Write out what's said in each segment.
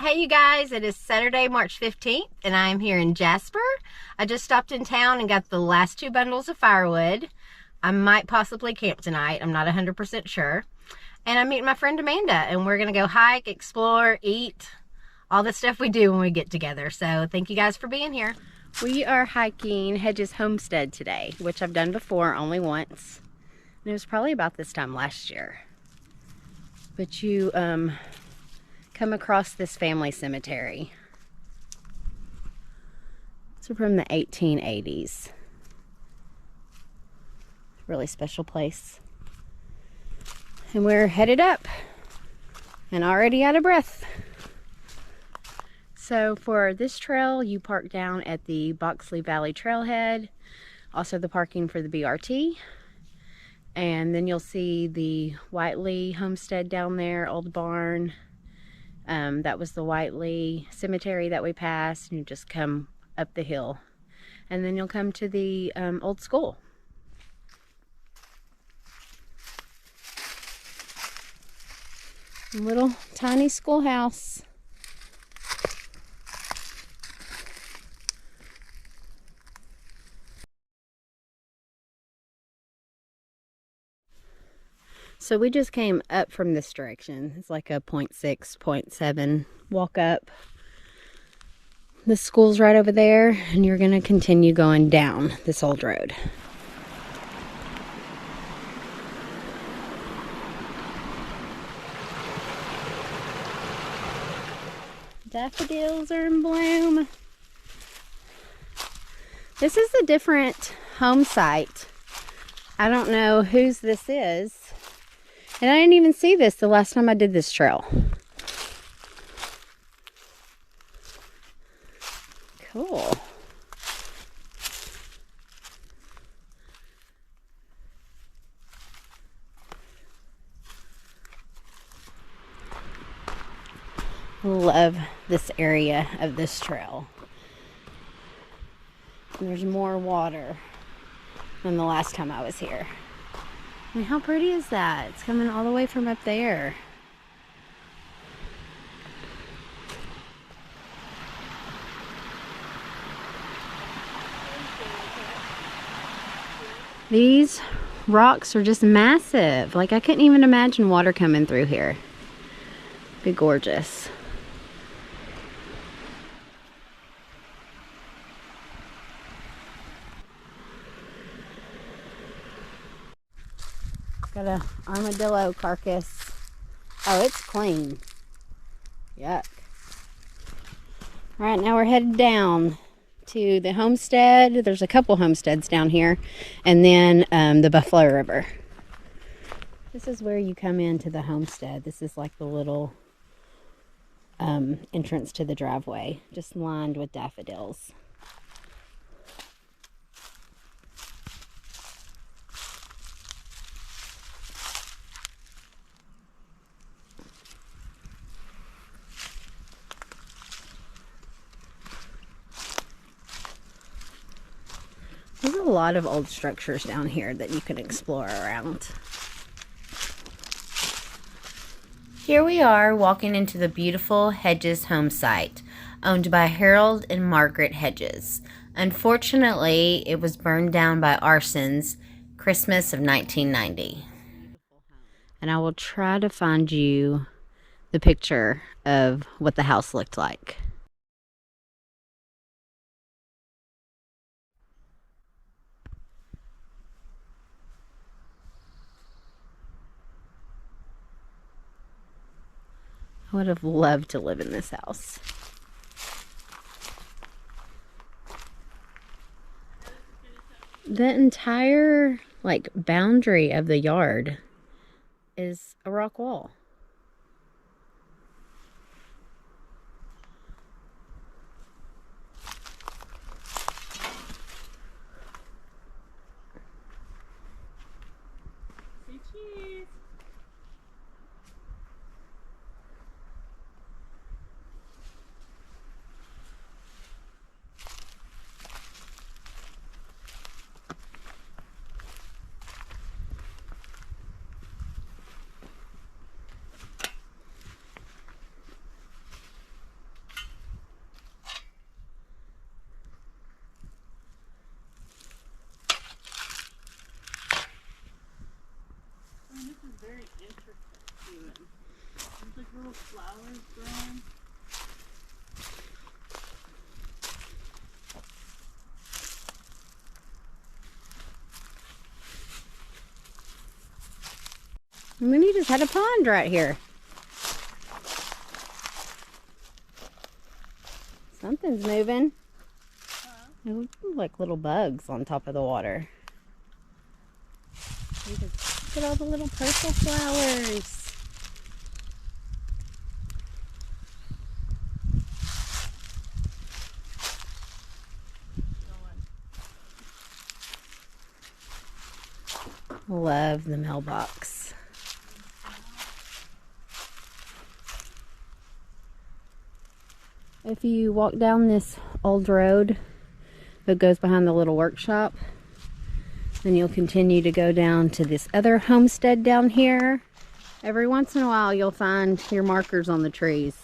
Hey you guys, it is Saturday, March 15th, and I am here in Jasper. I just stopped in town and got the last 2 bundles of firewood. I might possibly camp tonight. I'm not 100% sure. And I'm meeting my friend Amanda, and we're going to go hike, explore, eat, all the stuff we do when we get together. So thank you guys for being here. We are hiking Hedges Homestead today, which I've done before, only once. And it was probably about this time last year. But you come across this family cemetery. It's from the 1880s. Really special place. And we're headed up and already out of breath. So for this trail, you park down at the Boxley Valley Trailhead, also the parking for the BRT. And then you'll see the Whiteley Homestead down there, old barn. That was the Whiteley Cemetery that we passed, and you just come up the hill. And then you'll come to the old school. Little tiny schoolhouse. So we just came up from this direction. It's like a 0.6, 0.7 walk up. The school's right over there, and you're gonna continue going down this old road. Daffodils are in bloom. This is a different home site. I don't know whose this is. And I didn't even see this the last time I did this trail. Cool. Love this area of this trail. And there's more water than the last time I was here. I mean, how pretty is that? It's coming all the way from up there. These rocks are just massive. Like, I couldn't even imagine water coming through here. Be gorgeous. Got an armadillo carcass. Oh, it's clean. Yuck. All right, now we're headed down to the homestead. There's a couple homesteads down here. And then the Buffalo River. This is where you come into the homestead. This is like the little entrance to the driveway, just lined with daffodils. There's a lot of old structures down here that you can explore around. Here we are walking into the beautiful Hedges home site, owned by Harold and Margaret Hedges. Unfortunately, it was burned down by arsons Christmas of 1990. And I will try to find you the picture of what the house looked like. I would have loved to live in this house. The entire, like, boundary of the yard is a rock wall. Say cheese. flowers growing. And then you just had a pond right here. Something's moving. It looks like little bugs on top of the water. Look at all the little purple flowers. Love the mailbox. If you walk down this old road that goes behind the little workshop, then you'll continue to go down to this other homestead down here. Every once in a while you'll find your markers on the trees.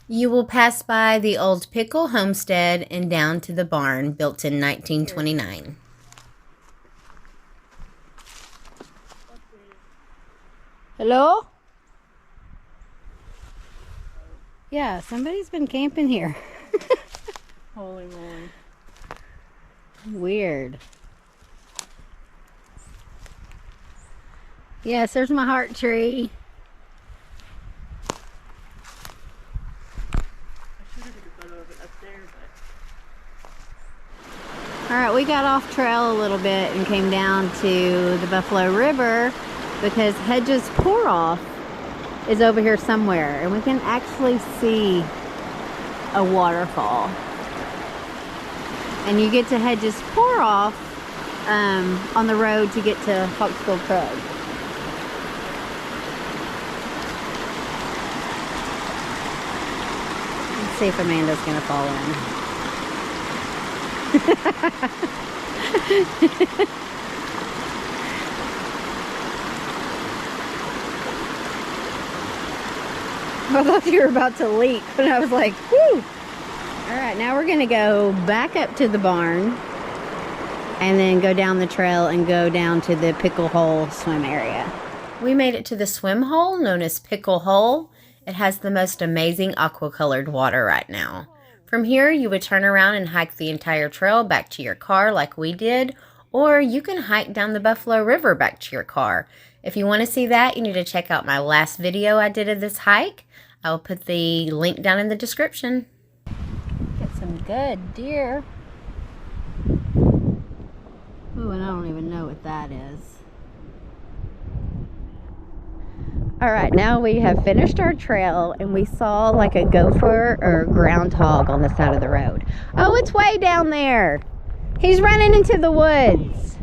You will pass by the old Pickle Homestead and down to the barn built in 1929. Hello? Yeah, somebody's been camping here. Holy moly. Weird. Yes, there's my heart tree. I should have took a photo of it up there, but... Alright, we got off trail a little bit and came down to the Buffalo River because Hedges Pour-Off is over here somewhere, and we can actually see a waterfall. And you get to Hedges Pour-Off on the road to get to Hawksville Krug. Let's see if Amanda's gonna fall in. I thought you were about to leap, and I was like, whew! Alright, now we're gonna go back up to the barn and then go down the trail and go down to the Pickle Hole swim area. We made it to the swim hole known as Pickle Hole. It has the most amazing aqua-colored water right now. From here, you would turn around and hike the entire trail back to your car like we did, or you can hike down the Buffalo River back to your car. If you want to see that, you need to check out my last video I did of this hike. I'll put the link down in the description. Get some good deer. Ooh, and I don't even know what that is. Alright, now we have finished our trail and we saw like a gopher or groundhog on the side of the road. Oh, it's way down there. He's running into the woods.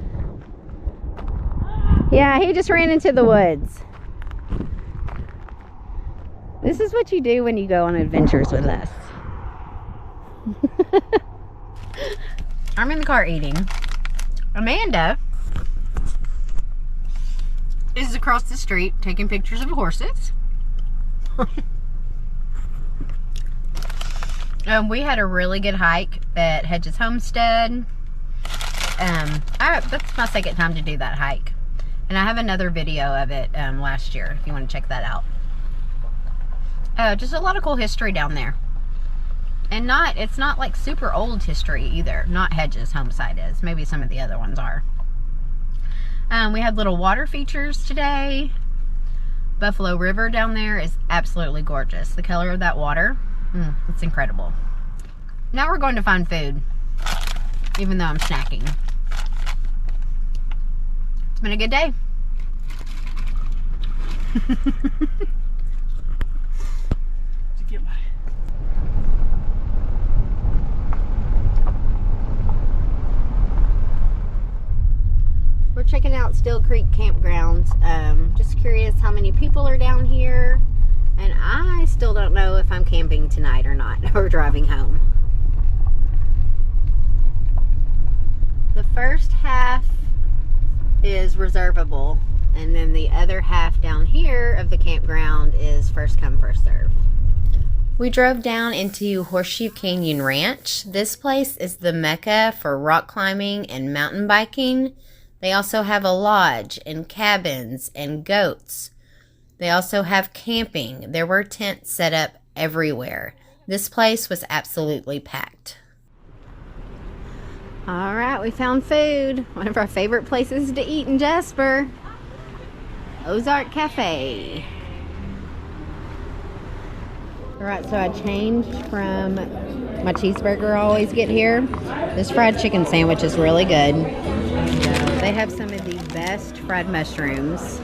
Yeah, he just ran into the woods. This is what you do when you go on adventures with us. I'm in the car eating. Amanda is across the street taking pictures of horses. We had a really good hike at Hedges Homestead. That's my second time to do that hike. And I have another video of it last year if you want to check that out. Just a lot of cool history down there. And it's not like super old history either. Not Hedges Homestead is. Maybe some of the other ones are. We had little water features today. Buffalo River down there is absolutely gorgeous. The color of that water, it's incredible. Now we're going to find food, even though I'm snacking. It's been a good day. We're checking out Still Creek campgrounds. Just curious how many people are down here, and I still don't know if I'm camping tonight or not, or driving home. The first half is reservable, and then the other half down here of the campground is first come, first serve. We drove down into Horseshoe Canyon Ranch. This place is the mecca for rock climbing and mountain biking. They also have a lodge and cabins and goats. They also have camping. There were tents set up everywhere. This place was absolutely packed. All right, we found food. One of our favorite places to eat in Jasper. Ozark Cafe. All right, so I changed from my cheeseburger I always get here. This fried chicken sandwich is really good. They have some of the best fried mushrooms.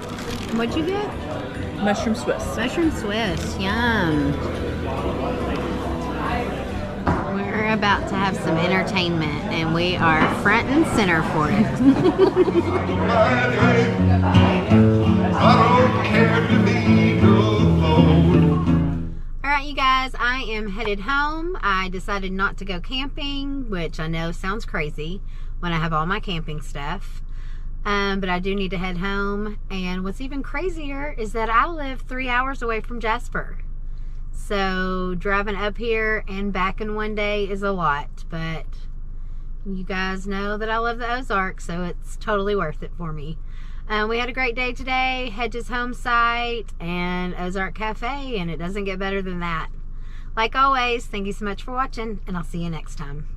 What'd you get? Mushroom Swiss. Mushroom Swiss, yum. We're about to have some entertainment, and we are front and center for it. Alright, you guys, I am headed home. I decided not to go camping, which I know sounds crazy when I have all my camping stuff. But I do need to head home. And what's even crazier is that I live 3 hours away from Jasper. So driving up here and back in one day is a lot. But you guys know that I love the Ozarks, so it's totally worth it for me. We had a great day today. Hedges Homestead and Ozark Cafe, and it doesn't get better than that. Like always, thank you so much for watching, and I'll see you next time.